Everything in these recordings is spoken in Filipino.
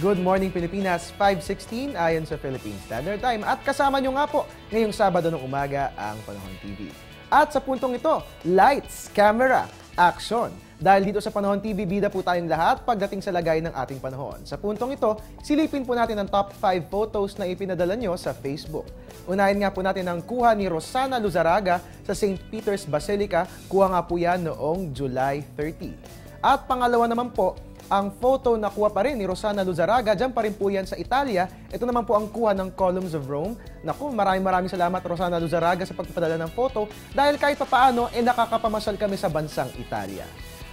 Good morning Pilipinas, 5:16 ayon sa Philippine Standard Time. At kasama nyo nga po ngayong Sabado ng umaga ang Panahon TV. At sa puntong ito, lights, camera, action. Dahil dito sa Panahon TV, bida po tayong lahat pagdating sa lagay ng ating panahon. Sa puntong ito, silipin po natin ang top 5 photos na ipinadala nyo sa Facebook. Unahin nga po natin ang kuha ni Rosana Luzaraga sa St. Peter's Basilica. Kuha nga po yan noong July 30. At pangalawa naman po, ang photo na kuha pa rin ni Rosana Luzaraga, dyan pa rin po yan sa Italia. Ito naman po ang kuha ng Columns of Rome. Naku, maraming salamat Rosana Luzaraga sa pagpapadala ng photo dahil kahit papaano, nakakapamasyal kami sa bansang Italia.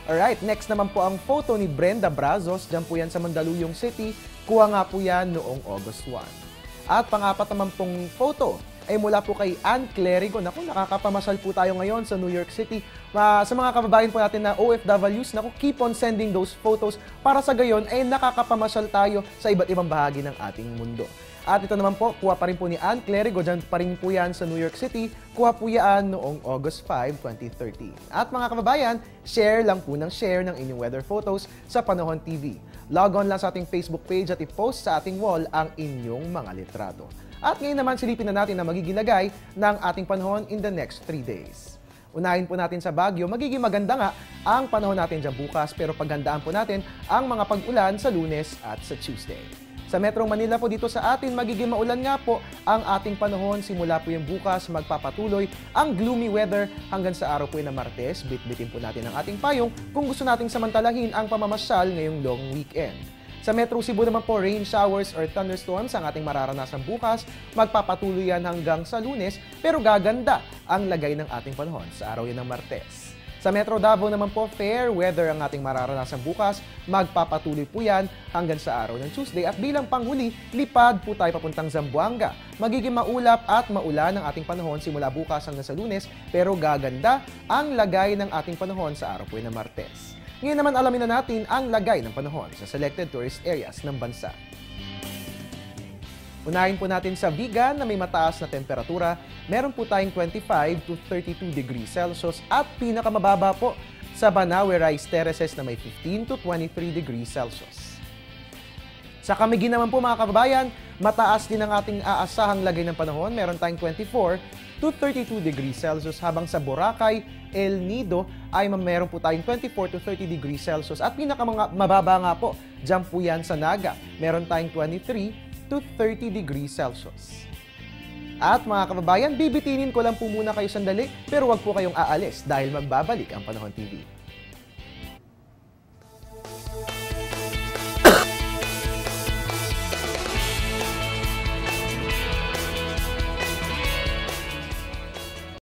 Alright, next naman po ang photo ni Brenda Brazos, dyan po yan sa Mandaluyong City. Kuha nga po yan noong August 1. At pang-apat naman pong photo ay mula po kay Ann Clerigo. Naku, nakakapamasyal po tayo ngayon sa New York City. Sa mga kababayan po natin na OFWs, naku, keep on sending those photos para sa gayon ay nakakapamasyal tayo sa iba't ibang bahagi ng ating mundo. At ito naman po, kuha pa rin po ni Ann Clerigo, dyan pa rin po yan sa New York City. Kuha po yan noong August 5, 2013. At mga kababayan, share lang po ng share ng inyong weather photos sa Panahon TV. Log on lang sa ating Facebook page at i-post sa ating wall ang inyong mga litrato. At ngayon naman silipin na natin na magiging lagay ng ating panahon in the next 3 days. Unahin po natin sa Baguio, magiging maganda nga ang panahon natin dyan bukas pero paghandaan po natin ang mga pag-ulan sa Lunes at sa Tuesday. Sa Metro Manila po dito sa atin, magiging maulan nga po ang ating panahon. Simula po yung bukas, magpapatuloy ang gloomy weather hanggang sa araw po na Martes. Bitbitin po natin ang ating payong kung gusto nating samantalahin ang pamamasyal ngayong long weekend. Sa Metro Cebu naman po, rain showers or thunderstorms ang ating mararanasan bukas. Magpapatuloy yan hanggang sa Lunes, pero gaganda ang lagay ng ating panahon sa araw yan ng Martes. Sa Metro Davao naman po, fair weather ang ating mararanasan bukas. Magpapatuloy po yan hanggang sa araw ng Tuesday. At bilang panghuli, lipad po tayo papuntang Zamboanga. Magiging maulap at maulan ang ating panahon simula bukas hanggang sa Lunes, pero gaganda ang lagay ng ating panahon sa araw po yan ng Martes. Ngayon naman alamin na natin ang lagay ng panahon sa selected tourist areas ng bansa. Unahin po natin sa Vigan na may mataas na temperatura. Meron po tayong 25 to 32 degrees Celsius at pinakamababa po sa Banawe Rice Terraces na may 15 to 23 degrees Celsius. Sa Camiguin naman po mga kababayan, mataas din ang ating aasahang lagay ng panahon. Meron tayong 24 to 32 degrees Celsius habang sa Boracay, El Nido ay meron po tayong 24 to 30 degrees Celsius at pinakamababa nga po, dyan po yan sa Naga. Meron tayong 23 to 30 degrees Celsius. At mga kababayan, bibitinin ko lang po muna kayo sandali pero wag po kayong aalis dahil magbabalik ang Panahon TV.